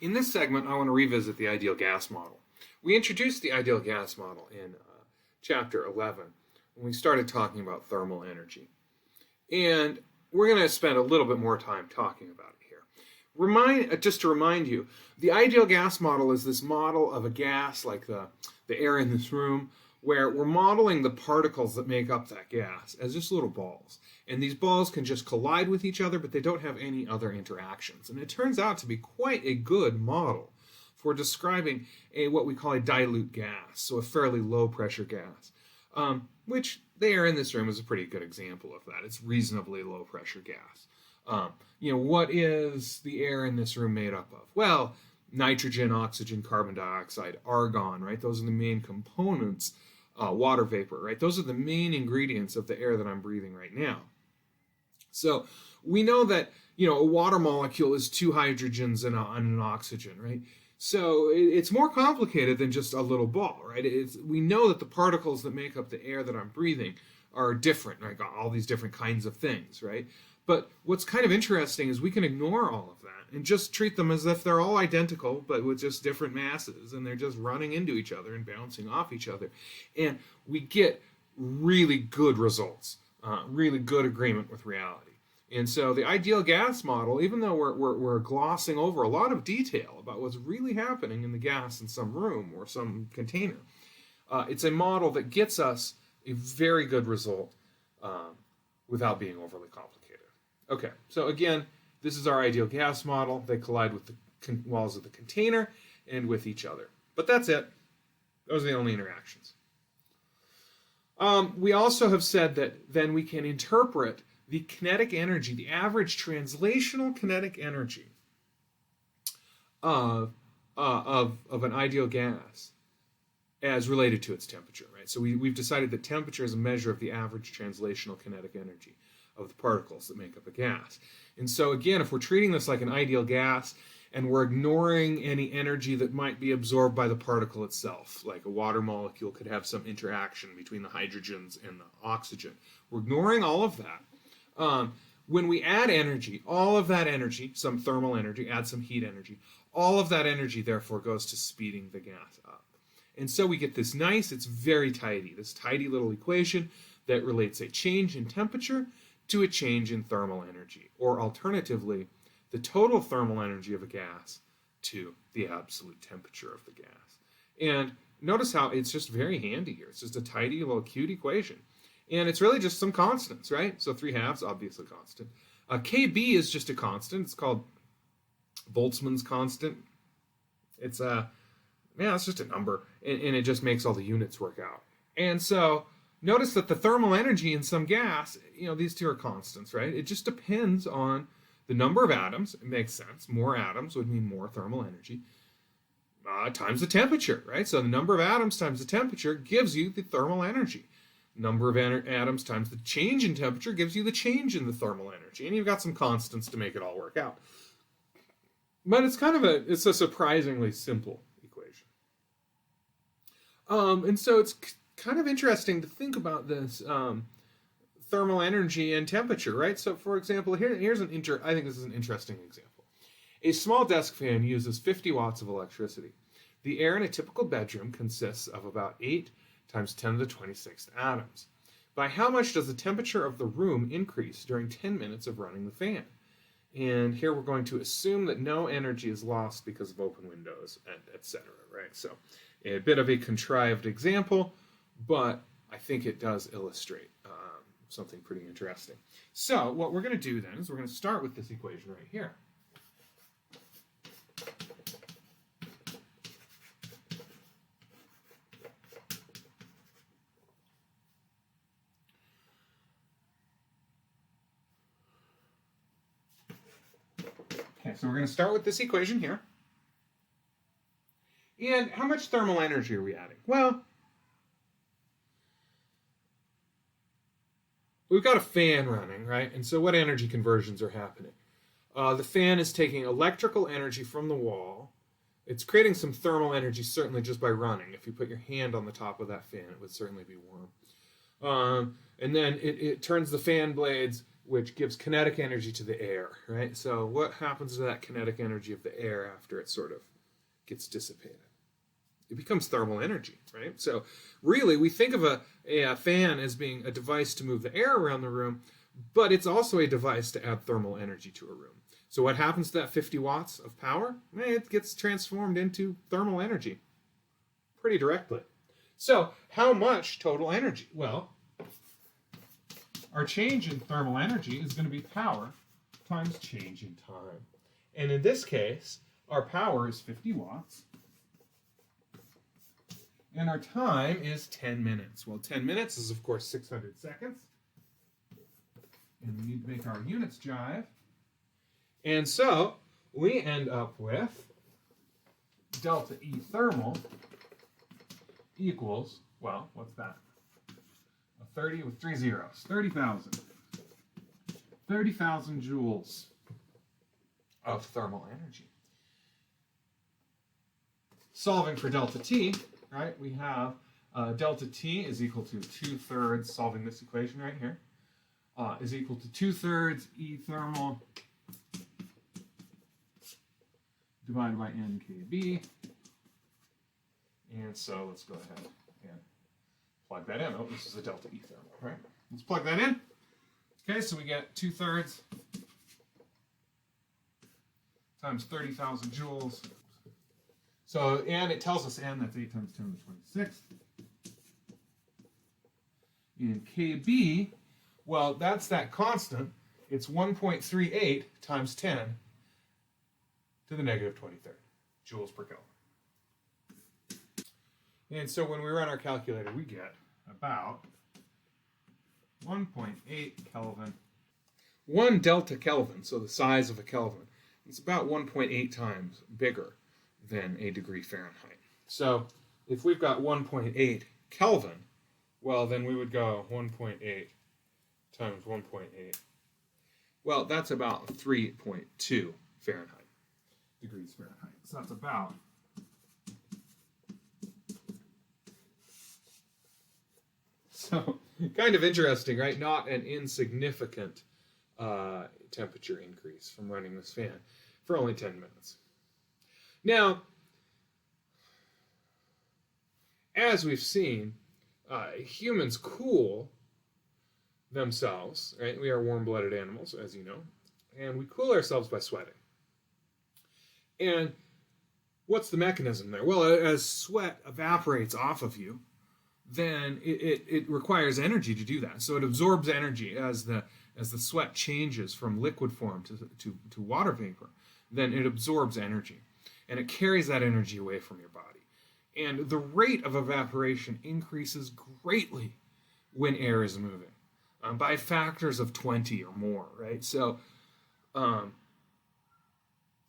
In this segment, I want to revisit the ideal gas model. We introduced the ideal gas model in chapter 11 when we started talking about thermal energy. And we're going to spend a little bit more time talking about it here. Just to remind you, the ideal gas model is this model of a gas like the air in this room, where we're modeling the particles that make up that gas as just little balls. And these balls can just collide with each other, but they don't have any other interactions. And it turns out to be quite a good model for describing what we call a dilute gas, so a fairly low pressure gas, which the air in this room is a pretty good example of that. It's reasonably low pressure gas. What is the air in this room made up of? Well, nitrogen, oxygen, carbon dioxide, argon, right? Those are the main components. Water vapor, right? Those are the main ingredients of the air that I'm breathing right now. So we know that, a water molecule is two hydrogens and an oxygen, right? So it's more complicated than just a little ball, right? We know that the particles that make up the air that I'm breathing are different, right? Got all these different kinds of things, right? But what's kind of interesting is we can ignore all of that and just treat them as if they're all identical, but with just different masses, and they're just running into each other and bouncing off each other. And we get really good results, really good agreement with reality. And so the ideal gas model, even though we're glossing over a lot of detail about what's really happening in the gas in some room or some container, it's a model that gets us a very good result without being overly complicated. Okay, so again, this is our ideal gas model. They collide with the walls of the container and with each other. But that's it. Those are the only interactions. We also have said that then we can interpret the kinetic energy, the average translational kinetic energy of an ideal gas as related to its temperature, right? So we've decided that temperature is a measure of the average translational kinetic energy of the particles that make up a gas. And so again, if we're treating this like an ideal gas and we're ignoring any energy that might be absorbed by the particle itself, like a water molecule could have some interaction between the hydrogens and the oxygen, we're ignoring all of that. When we add energy, all of that energy, some thermal energy, add some heat energy, all of that energy therefore goes to speeding the gas up. And so we get this it's very tidy, this tidy little equation that relates a change in temperature to a change in thermal energy, or alternatively, the total thermal energy of a gas to the absolute temperature of the gas. And notice how it's just very handy here. It's just a tidy little cute equation. And it's really just some constants, right? So 3/2, obviously constant. Kb is just a constant. It's called Boltzmann's constant. It's just a number, and it just makes all the units work out. And so notice that the thermal energy in some gas, these two are constants, right? It just depends on the number of atoms. It makes sense. More atoms would mean more thermal energy times the temperature, right? So the number of atoms times the temperature gives you the thermal energy. Number of atoms times the change in temperature gives you the change in the thermal energy. And you've got some constants to make it all work out. But it's a surprisingly simple equation. And so it's kind of interesting to think about this thermal energy and temperature, right? So, for example, here's I think this is an interesting example. A small desk fan uses 50 watts of electricity. The air in a typical bedroom consists of about 8 times 10 to the 26th atoms. By how much does the temperature of the room increase during 10 minutes of running the fan? And here we're going to assume that no energy is lost because of open windows, and etc., right? So, a bit of a contrived example, but I think it does illustrate something pretty interesting. So what we're going to do then is we're going to start with this equation right here. Okay, so we're going to start with this equation here. And how much thermal energy are we adding? Well, we've got a fan running, right? And so what energy conversions are happening? The fan is taking electrical energy from the wall. It's creating some thermal energy, certainly just by running. If you put your hand on the top of that fan, it would certainly be warm. And then it turns the fan blades which gives kinetic energy to the air, right? So what happens to that kinetic energy of the air after it sort of gets dissipated? It becomes thermal energy, right? So really, we think of a fan as being a device to move the air around the room, but it's also a device to add thermal energy to a room. So what happens to that 50 watts of power? It gets transformed into thermal energy pretty directly. So how much total energy? Well, our change in thermal energy is going to be power times change in time. And in this case, our power is 50 watts. And our time is 10 minutes. Well, 10 minutes is, of course, 600 seconds. And we need to make our units jive. And so we end up with delta E thermal equals, well, what's that? A 30 with 3 zeros. 30,000. 30,000 joules of thermal energy. Solving for delta T, right, we have delta T is equal to 2/3, solving this equation right here, is equal to 2/3 E thermal divided by NKB. And so let's go ahead and plug that in. Oh, this is a delta E thermal, right? Let's plug that in. Okay, so we get 2/3 times 30,000 joules. So, and it tells us N, that's 8 times 10 to the 26th. And KB, well, that's that constant. It's 1.38 times 10 to the negative 23rd joules per Kelvin. And so when we run our calculator, we get about 1.8 Kelvin. 1 delta Kelvin, so the size of a Kelvin, is about 1.8 times bigger than a degree Fahrenheit. So if we've got 1.8 Kelvin, well, then we would go 1.8 times 1.8. Well, that's about 3.2 Fahrenheit, degrees Fahrenheit. So that's about so kind of interesting, right? Not an insignificant temperature increase from running this fan for only 10 minutes. Now, as we've seen, humans cool themselves, right? We are warm-blooded animals, as you know, and we cool ourselves by sweating. And what's the mechanism there? Well, as sweat evaporates off of you, then it requires energy to do that. So it absorbs energy as the sweat changes from liquid form to water vapor. Then it absorbs energy, and it carries that energy away from your body. And the rate of evaporation increases greatly when air is moving, by factors of 20 or more, right? So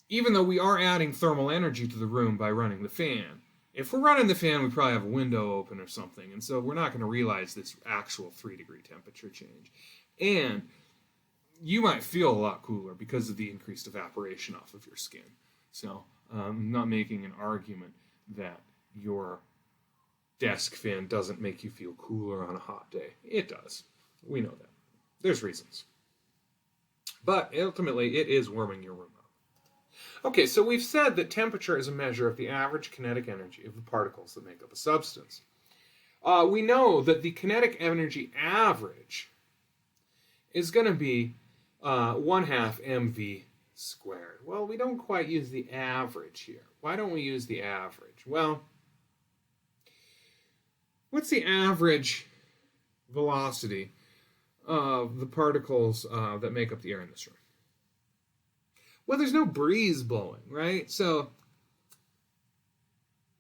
even though we are adding thermal energy to the room by running the fan, if we're running the fan, we probably have a window open or something, and so we're not going to realize this actual 3-degree temperature change. And you might feel a lot cooler because of the increased evaporation off of your skin. So I'm not making an argument that your desk fan doesn't make you feel cooler on a hot day. It does. We know that. There's reasons. But ultimately, it is warming your room up. Okay, so we've said that temperature is a measure of the average kinetic energy of the particles that make up a substance. We know that the kinetic energy average is going to be 1/2 mv squared. Well, we don't quite use the average here. Why don't we use the average? Well, what's the average velocity of the particles that make up the air in this room? Well, there's no breeze blowing, right? So,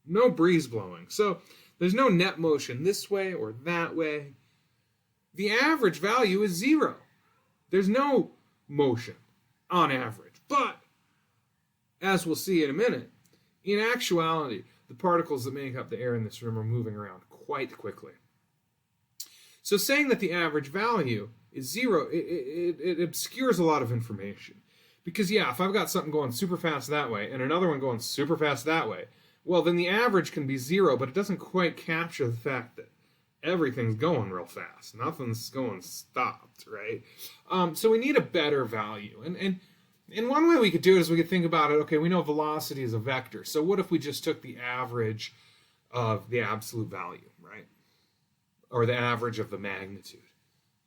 no breeze blowing. So, there's no net motion this way or that way. The average value is 0. There's no motion on average. But, as we'll see in a minute, in actuality, the particles that make up the air in this room are moving around quite quickly. So saying that the average value is 0, it obscures a lot of information. Because, yeah, if I've got something going super fast that way and another one going super fast that way, well, then the average can be 0, but it doesn't quite capture the fact that everything's going real fast. Nothing's going stopped, right? So we need a better value. And one way we could do it is we could think about it, okay, we know velocity is a vector. So what if we just took the average of the absolute value, right? Or the average of the magnitude.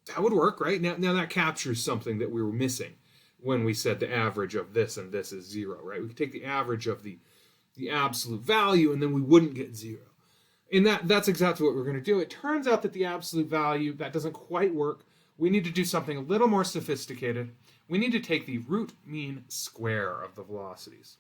That would work, right? Now that captures something that we were missing when we said the average of this and this is 0, right? We could take the average of the absolute value and then we wouldn't get 0. And that's exactly what we're going to do. It turns out that the absolute value, that doesn't quite work. We need to do something a little more sophisticated. We need to take the root mean square of the velocities.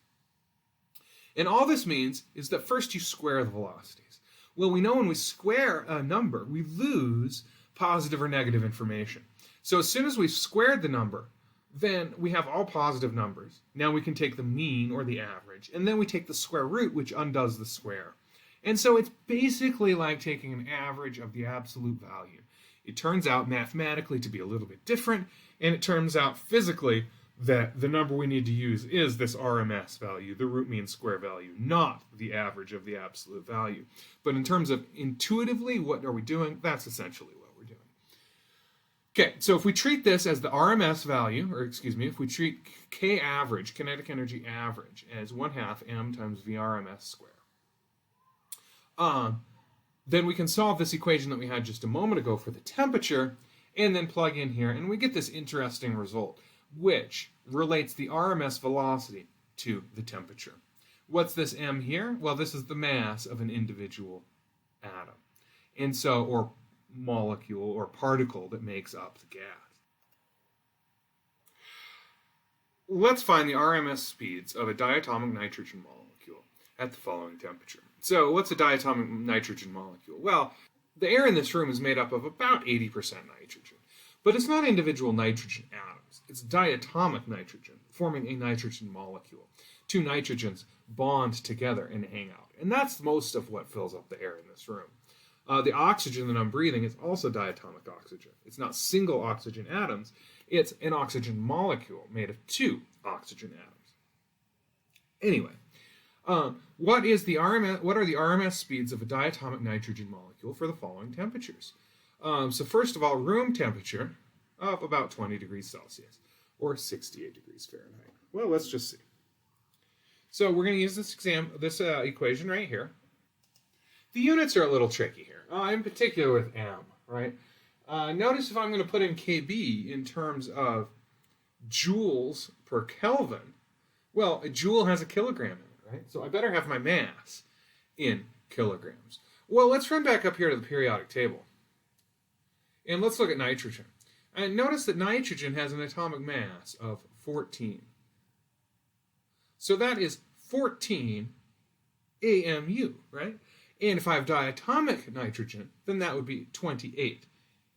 And all this means is that first you square the velocities. Well, we know when we square a number, we lose positive or negative information. So as soon as we've squared the number, then we have all positive numbers. Now we can take the mean or the average, and then we take the square root, which undoes the square. And so it's basically like taking an average of the absolute value. It turns out mathematically to be a little bit different, and it turns out physically that the number we need to use is this RMS value, the root mean square value, not the average of the absolute value. But in terms of intuitively, what are we doing? That's essentially what we're doing. Okay, so if we treat this as the RMS value, or excuse me, if we treat K average, kinetic energy average, as 1/2 m times VRMS square, then we can solve this equation that we had just a moment ago for the temperature, and then plug in here, and we get this interesting result, which relates the RMS velocity to the temperature. What's this m here? Well, this is the mass of an individual atom, and so, or molecule or particle that makes up the gas. Let's find the RMS speeds of a diatomic nitrogen molecule at the following temperature. So what's a diatomic nitrogen molecule? Well, the air in this room is made up of about 80% nitrogen, but it's not individual nitrogen atoms. It's diatomic nitrogen forming a nitrogen molecule. Two nitrogens bond together and hang out, and that's most of what fills up the air in this room. The oxygen that I'm breathing is also diatomic oxygen. It's not single oxygen atoms. It's an oxygen molecule made of two oxygen atoms. Anyway, what are the RMS speeds of a diatomic nitrogen molecule for the following temperatures? So first of all, room temperature of about 20 degrees Celsius, or 68 degrees Fahrenheit. Well, let's just see. So we're going to use this equation right here. The units are a little tricky here, in particular with m, right? Notice if I'm going to put in kb in terms of joules per Kelvin, well, a joule has a kilogram in it, right? So I better have my mass in kilograms. Well, let's run back up here to the periodic table. And let's look at nitrogen. And notice that nitrogen has an atomic mass of 14. So that is 14 AMU, right? And if I have diatomic nitrogen, then that would be 28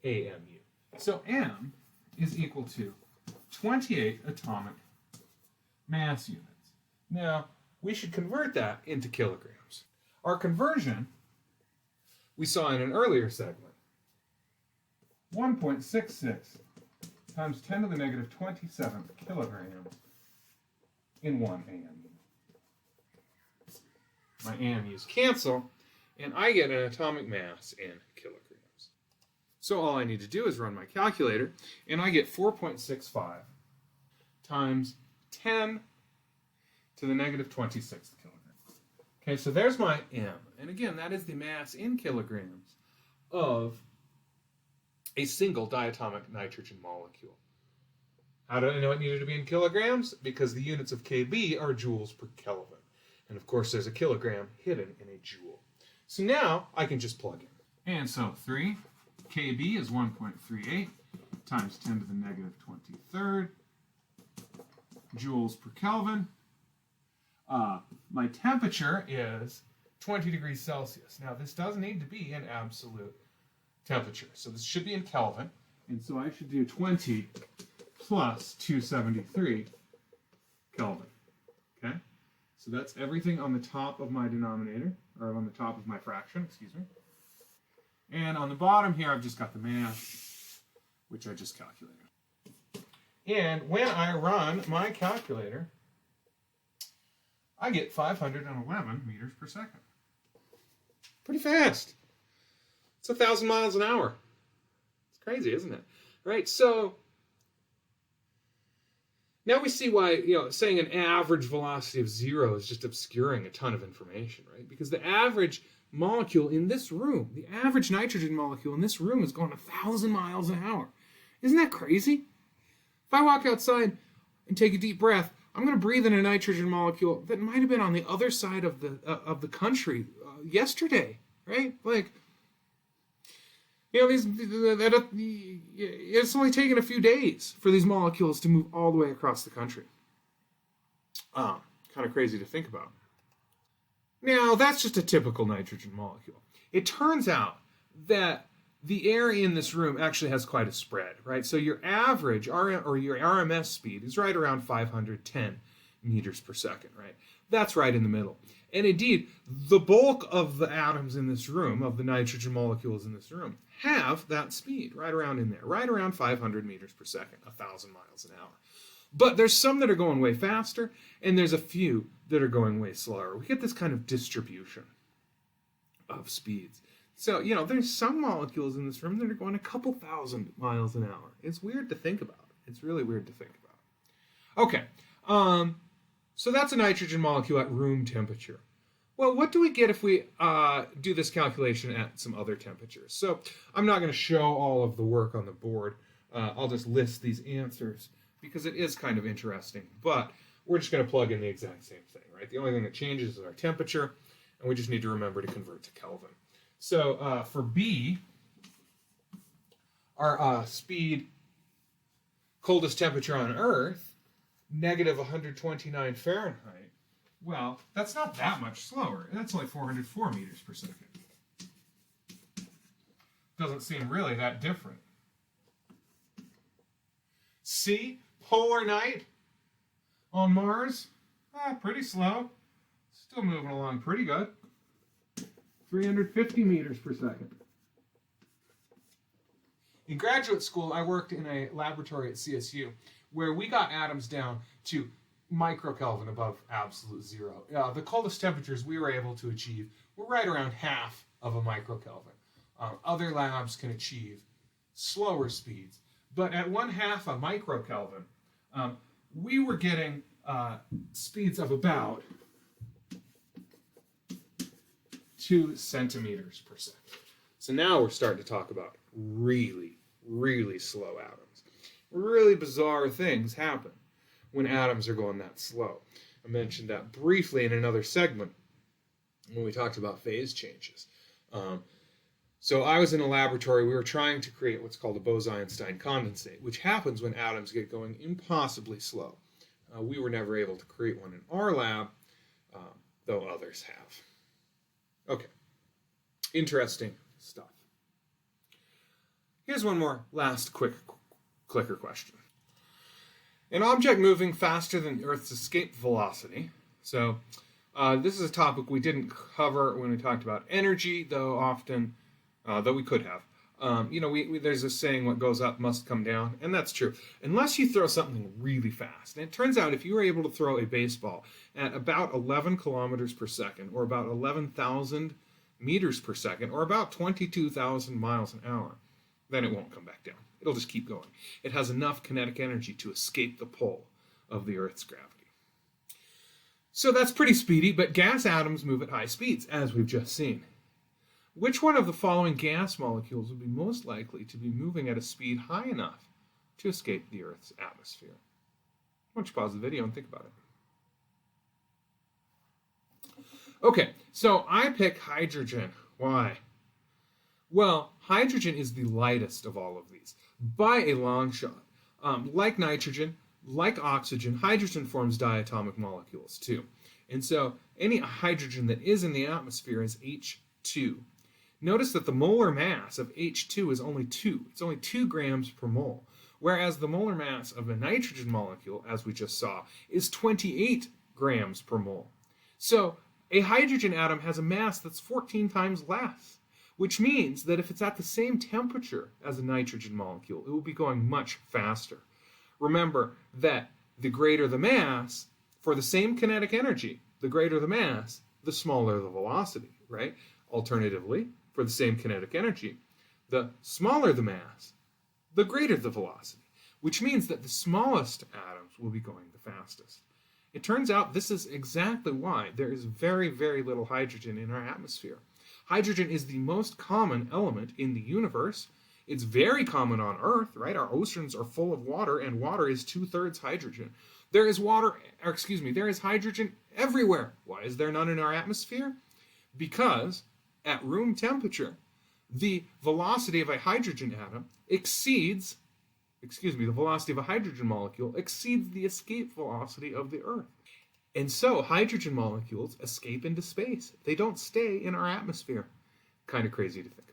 AMU. So M is equal to 28 atomic mass units. Now, we should convert that into kilograms. Our conversion, we saw in an earlier segment, 1.66 times 10 to the negative 27th kilograms in 1 AMU. My AMUs cancel, and I get an atomic mass in kilograms. So all I need to do is run my calculator, and I get 4.65 times 10 to the negative 26th kilograms. Okay, so there's my M. And again, that is the mass in kilograms of a single diatomic nitrogen molecule. How did I know it needed to be in kilograms? Because the units of kb are joules per Kelvin. And of course, there's a kilogram hidden in a joule. So now I can just plug in. And so 3 kb is 1.38 times 10 to the negative 23rd joules per Kelvin. My temperature is 20 degrees Celsius. Now, this does need to be an absolute temperature. So this should be in Kelvin. And so I should do 20 plus 273 Kelvin. Okay? So that's everything on the top of my denominator, or on the top of my fraction, excuse me. And on the bottom here, I've just got the mass, which I just calculated. And when I run my calculator, I get 511 meters per second. Pretty fast. It's 1,000 miles an hour. It's crazy, isn't it? Right? So now we see why, saying an average velocity of 0 is just obscuring a ton of information, right? Because the average molecule in this room, the average nitrogen molecule in this room is going 1,000 miles an hour. Isn't that crazy? If I walk outside and take a deep breath, I'm going to breathe in a nitrogen molecule that might have been on the other side of the country yesterday, right? Like, it's only taken a few days for these molecules to move all the way across the country. Kind of crazy to think about. Now, that's just a typical nitrogen molecule. It turns out that the air in this room actually has quite a spread, right? So your average, or your RMS speed is right around 510 meters per second, right? That's right in the middle. And indeed, the bulk of the atoms in this room, of the nitrogen molecules in this room, have that speed right around in there, right around 500 meters per second, 1,000 miles an hour. But there's some that are going way faster, and there's a few that are going way slower. We get this kind of distribution of speeds. So, there's some molecules in this room that are going a couple thousand miles an hour. It's weird to think about. It's really weird to think about. Okay, so that's a nitrogen molecule at room temperature. Well, what do we get if we do this calculation at some other temperatures? So I'm not going to show all of the work on the board. I'll just list these answers because it is kind of interesting. But we're just going to plug in the exact same thing, right? The only thing that changes is our temperature, and we just need to remember to convert to Kelvin. So for B, our speed, coldest temperature on Earth, negative 129 Fahrenheit. Well, that's not that much slower. That's only 404 meters per second. Doesn't seem really that different. C, polar night on Mars, pretty slow. Still moving along pretty good. 350 meters per second. In graduate school, I worked in a laboratory at CSU where we got atoms down to microkelvin above absolute zero. The coldest temperatures we were able to achieve were right around half of a microkelvin. Other labs can achieve slower speeds, but at 1/2 a microkelvin, we were getting speeds of about 2 centimeters per second. So now we're starting to talk about really, really slow atoms. Really bizarre things happen when atoms are going that slow. I mentioned that briefly in another segment when we talked about phase changes. So I was in a laboratory, we were trying to create what's called a Bose-Einstein condensate, which happens when atoms get going impossibly slow. We were never able to create one in our lab, though others have. Okay, interesting stuff. Here's one more last quick clicker question. An object moving faster than Earth's escape velocity. So this is a topic we didn't cover when we talked about energy, though often, though we could have. There's a saying, what goes up must come down, and that's true. Unless you throw something really fast. And it turns out if you were able to throw a baseball at about 11 kilometers per second, or about 11,000 meters per second, or about 22,000 miles an hour, then it won't come back down. It'll just keep going. It has enough kinetic energy to escape the pull of the Earth's gravity. So that's pretty speedy, but gas atoms move at high speeds, as we've just seen. Which one of the following gas molecules would be most likely to be moving at a speed high enough to escape the Earth's atmosphere? Why don't you pause the video and think about it? Okay, so I pick hydrogen. Why? Well, hydrogen is the lightest of all of these, by a long shot. Like nitrogen, like oxygen, hydrogen forms diatomic molecules too. And so any hydrogen that is in the atmosphere is H2. Notice that the molar mass of H2 is only 2. It's only 2 grams per mole, whereas the molar mass of a nitrogen molecule, as we just saw, is 28 grams per mole. So a hydrogen atom has a mass that's 14 times less, which means that if it's at the same temperature as a nitrogen molecule, it will be going much faster. Remember that the greater the mass, for the same kinetic energy, the greater the mass, the smaller the velocity, right? Alternatively, for the same kinetic energy. The smaller the mass, the greater the velocity, which means that the smallest atoms will be going the fastest. It turns out this is exactly why there is very, very little hydrogen in our atmosphere. Hydrogen is the most common element in the universe. It's very common on Earth, right? Our oceans are full of water, and water is 2/3 hydrogen. There is hydrogen everywhere. Why is there none in our atmosphere? Because at room temperature, the velocity of a hydrogen atom the velocity of a hydrogen molecule exceeds the escape velocity of the Earth. And so hydrogen molecules escape into space. They don't stay in our atmosphere. Kind of crazy to think.